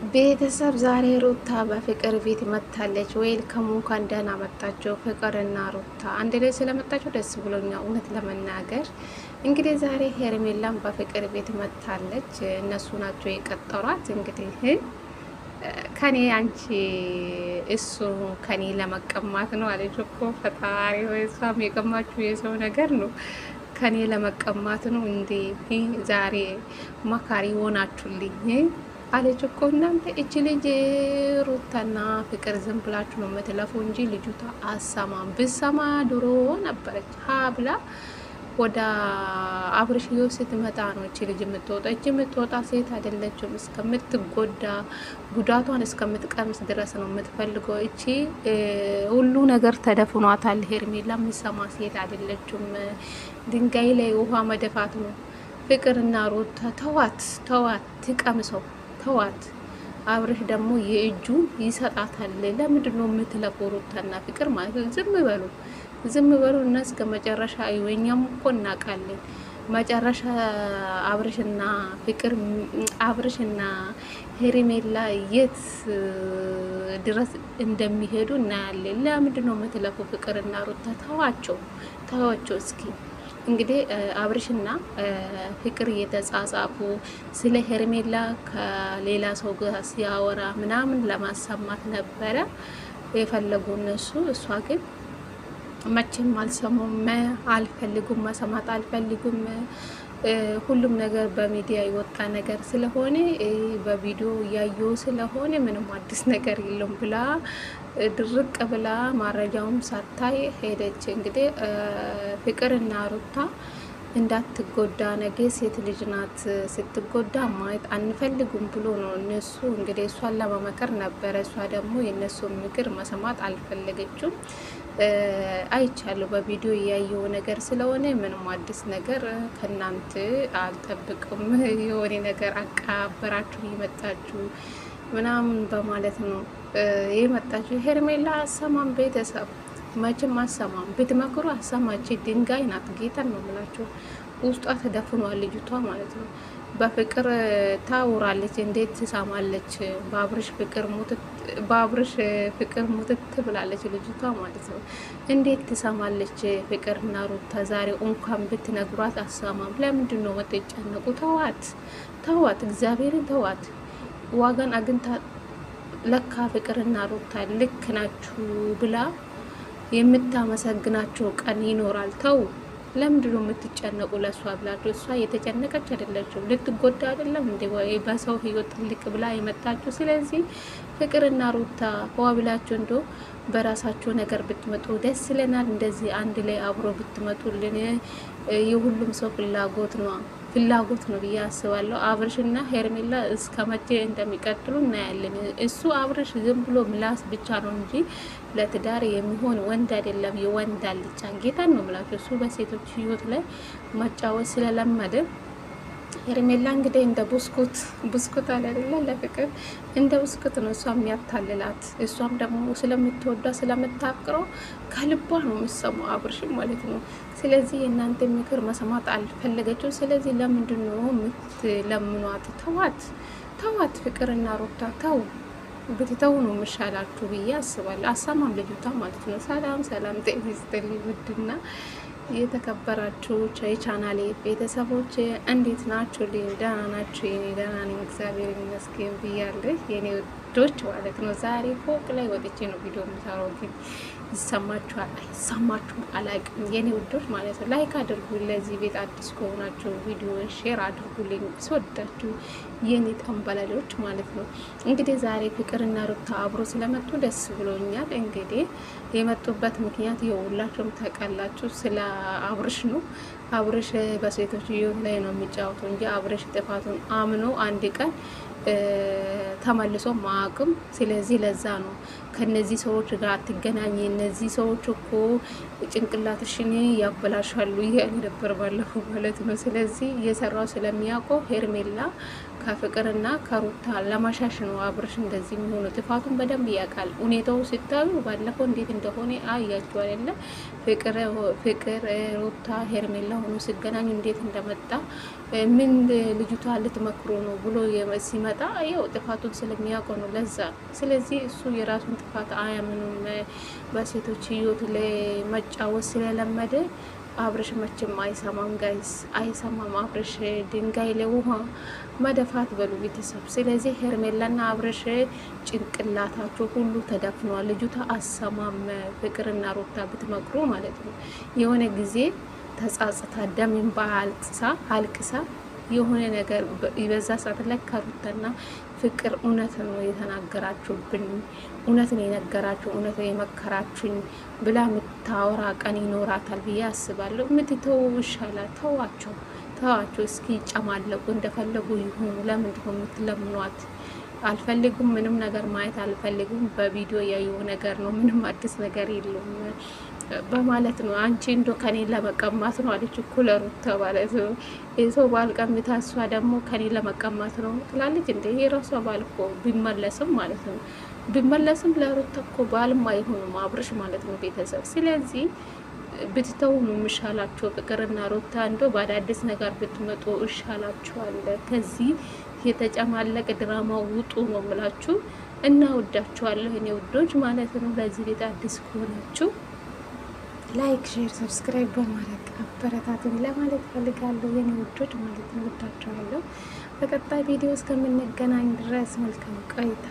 ቤተሰብ ዛሬ ሩታ በፍቅር ቤት መታለች። ዌልካም እንኳን ደህና መጣችሁ። ፍቅርና ሩታ አንድ ላይ ስለመጣችሁ ደስ ብሎኛል። እውነት ለመናገር እንግዲህ ዛሬ ሄርሜላም በፍቅር ቤት መታለች። እነሱ ናቸው የቀጠሯት። እንግዲህ ከኔ አንቺ እሱ ከኔ ለመቀማት ነው አለች እኮ ፈጣሪ ወይ እሷም የቀማችሁ የሰው ነገር ነው። ከኔ ለመቀማት ነው እንዴ? ዛሬ መካሪ ሆናችሁልኝ አለች እኮ እናንተ። እች ልጅ ሩታና ፍቅር ዝም ብላችሁ ነው የምትለፉ እንጂ ልጅቷ አሰማም። ብሰማ ድሮ ነበረች ሀ ብላ ወደ አብርሽዮ ስትመጣ ነው እች ልጅ የምትወጣ። እች የምትወጣ ሴት አይደለችም። እስከምትጎዳ ጉዳቷን እስከምትቀምስ ድረስ ነው የምትፈልገው። እቺ ሁሉ ነገር ተደፍኗታል። ሄርሜላ የምትሰማ ሴት አይደለችም። ድንጋይ ላይ ውሃ መደፋት ነው። ፍቅርና ሩታ ተዋት፣ ትቀምሰው ተዋት። አብርሽ ደግሞ የእጁን ይሰጣታል። ለምንድን ነው የምትለፉ? ሩታና ፍቅር ማለት ነው። ዝም በሉ እና እስከ መጨረሻ እኛም እኮ እናውቃለን መጨረሻ አብርሽና ሄርሜላ የት ድረስ እንደሚሄዱ እናያለን። ለምንድን ነው የምትለፉ? ፍቅርና ሩታ ተዋቸው እስኪ። እንግዲህ አብርሽና ፍቅር እየተጻጻፉ ስለ ሄርሜላ ከሌላ ሰው ጋር ሲያወራ ምናምን ለማሰማት ነበረ የፈለጉ እነሱ። እሷ ግን መቼም አልሰሙም፣ አልፈልጉም፣ መሰማት አልፈልጉም። ሁሉም ነገር በሚዲያ የወጣ ነገር ስለሆነ በቪዲዮ እያየሁ ስለሆነ ምንም አዲስ ነገር የለም ብላ ድርቅ ብላ ማረጃውም ሳታይ ሄደች። እንግዲህ ፍቅርና ሩታ እንዳትጎዳ ነገ ሴት ልጅ ናት፣ ስትጎዳ ማየት አንፈልጉም ብሎ ነው እነሱ እንግዲህ እሷን ለመመከር ነበረ። እሷ ደግሞ የእነሱን ምክር መሰማት አልፈለገችም። አይቻለሁ በቪዲዮ እያየው ነገር ስለሆነ ምንም አዲስ ነገር ከናንተ አልጠብቅም። የሆነ ነገር አቃበራችሁ ይመጣችሁ ምናምን በማለት ነው የመጣችሁ። ሄርሜላ አሰማም፣ ቤተሰብ መቼም አሰማም። ብትመክሩ አሰማች። ድንጋይ ናት። ጌታን ነው የምላችሁ። ውስጧ ተደፍኗል ልጅቷ ማለት ነው። በፍቅር ታውራለች። እንዴት ትሰማለች? በአብርሽ ፍቅር ሙትት ብላለች ልጅቷ ማለት ነው። እንዴት ትሰማለች? ፍቅርና ሩታ ዛሬ እንኳን ብትነግሯት አሰማም። ለምንድን ነው የምትጨነቁ? ተዋት፣ እግዚአብሔርን ተዋት። ዋጋን አግኝታ ለካ ፍቅርና ሩታ ልክ ናችሁ ብላ የምታመሰግናቸው ቀን ይኖራል። ተው። ለምንድን ነው የምትጨነቁ? ለእሷ ብላችሁ። እሷ የተጨነቀች አይደለችም። ልትጎዳ አይደለም እንዴ በሰው ህይወት ትልቅ ብላ የመጣችሁ። ስለዚህ ፍቅርና ሩታ ዋ ብላችሁ እንዶ በራሳቸው ነገር ብትመጡ ደስ ይለናል። እንደዚህ አንድ ላይ አብሮ ብትመጡልን የሁሉም ሰው ፍላጎት ነው ብዬ አስባለሁ። አብርሽና ሄርሜላ እስከ መቼ እንደሚቀጥሉ እናያለን። እሱ አብርሽ ዝም ብሎ ምላስ ብቻ ነው እንጂ ለትዳር የሚሆን ወንድ አይደለም። የወንድ አልጫ ጌታን ነው ምላቸው። እሱ በሴቶች ህይወት ላይ መጫወት ስለለመደ ሄርሜላ እንግዲህ እንደ ብስኩት አለ አይደለ? ለፍቅር እንደ ብስኩት ነው እሷ የሚያታልላት። እሷም ደግሞ ስለምትወዳ ስለምታፍቅረው ከልቧ ነው የምትሰማው አብርሽም ማለት ነው። ስለዚህ የእናንተ ምክር መሰማት አልፈለገችው። ስለዚህ ለምንድን ነው የምትለምኗት? ተዋት ፍቅርና ሩታ ብትተው ነው የምሻላችሁ ብዬ አስባለሁ። አሰማም ልጅቷ ማለት ነው። ሰላም ጤና ይስጥልኝ ውድና የተከበራችሁ የቻናሌ ቤተሰቦች እንዴት ናችሁ? ደህና ናችሁ? የኔ ደህና ነኝ እግዚአብሔር ይመስገን ብያለሁ የኔ ውዶች ማለት ነው። ዛሬ ፎቅ ላይ ወጥቼ ነው ቪዲዮ የምሰራው፣ ግን ይሰማችኋል አይሰማችሁም አላውቅም የኔ ውዶች ማለት ነው። ላይክ አድርጉልኝ። ለዚህ ቤት አዲስ ከሆናችሁ ቪዲዮ ሼር አድርጉልኝ። ስወዳችሁ የኔ ጠንበላሎች ማለት ነው። እንግዲህ ዛሬ ፍቅርና ሩታ አብሮ ስለመጡ ደስ ብሎኛል። እንግዲህ የመጡበት ምክንያት የሁላችሁም ታውቃላችሁ፣ ስለ አብርሽ ነው። አብርሽ በሴቶች ህይወት ላይ ነው የሚጫወቱ እንጂ አብርሽ ጥፋቱን አምኖ አንድ ቀን ተመልሶ ማቅም። ስለዚህ ለዛ ነው ከነዚህ ሰዎች ጋር አትገናኝ፣ እነዚህ ሰዎች እኮ ጭንቅላትሽን ያበላሻሉ እያለ ነበር ባለፈው ማለት ነው። ስለዚህ እየሰራው ስለሚያውቀው ሄርሜላ ከፍቅርና ከሩታ ለማሻሽ ነው አብርሽ እንደዚህ የሚሆኑ። ጥፋቱን በደንብ ያውቃል። ሁኔታው ሲታዩ ባለፈው እንዴት እንደሆነ አያችሁ አይደለ? ፍቅር ሩታ ሄርሜላ ሆኖ ሲገናኙ እንዴት እንደመጣ ምን ልጅቷ ልትመክሮ ነው ብሎ ሲመጣ ያው ጥፋቱን ስለሚያውቀው ነው ለዛ። ስለዚህ እሱ የራሱን ጥፋት አያምኑም። በሴቶች ህይወት ለመጫወት ስለለመደ አብርሽ መቼም አይሰማም ጋይስ፣ አይሰማም። አብርሽ ድንጋይ ለውሃ መደፋት በሉ ቤተሰብ። ስለዚህ ሄርሜላና አብርሽ ጭንቅላታቸው ሁሉ ተደፍኗል። ልጅቷ አሰማም። ፍቅርና ሩታ ብትመክሩ ማለት ነው የሆነ ጊዜ ተጻጽታ ደምን አልቅሳ የሆነ ነገር በዛ ሰዓት ላይ ከሩታና ፍቅር እውነት ነው የተናገራችሁብን፣ እውነት ነው የነገራችሁ፣ እውነት ነው የመከራችሁኝ ብላ የምታወራ ቀን ይኖራታል ብዬ አስባለሁ። የምትተው ይሻላል። ተዋቸው እስኪ ይጨማለቁ፣ እንደፈለጉ ይሁኑ። ለምንድን ነው የምትለምኗት? አልፈልጉም፣ ምንም ነገር ማየት አልፈልጉም። በቪዲዮ ያየው ነገር ነው፣ ምንም አዲስ ነገር የለውም በማለት ነው። አንቺ እንዶ ከኔ ለመቀማት ነው አለች እኮ ለሩታ ማለት ነው። የሰው ባል ቀምታ እሷ ደግሞ ከኔ ለመቀማት ነው ትላለች። እንደ የራሷ ባል እኮ ቢመለስም ማለት ነው ቢመለስም ለሩታ እኮ ባልም አይሆኑም አብርሽ ማለት ነው ቤተሰብ። ስለዚህ ብትተው ነው የሚሻላቸው። ፍቅርና ሩታ እንዶ በአዳዲስ ነገር ብትመጡ ይሻላችኋል። ከዚህ የተጨማለቀ ድራማ ውጡ ነው የምላችሁ እና ወዳችኋለሁ እኔ ውዶች ማለት ነው። ለዚህ ቤት አዲስ ከሆናችሁ ላይክ፣ ሼር፣ ሰብስክራይብ በማድረግ አበረታቱኝ ለማለት ፈልጋለሁ የኔ ውዶች ማለት ነው። ወዳችኋለሁ። በቀጣይ ቪዲዮ እስከምንገናኝ ድረስ መልካም ቆይታ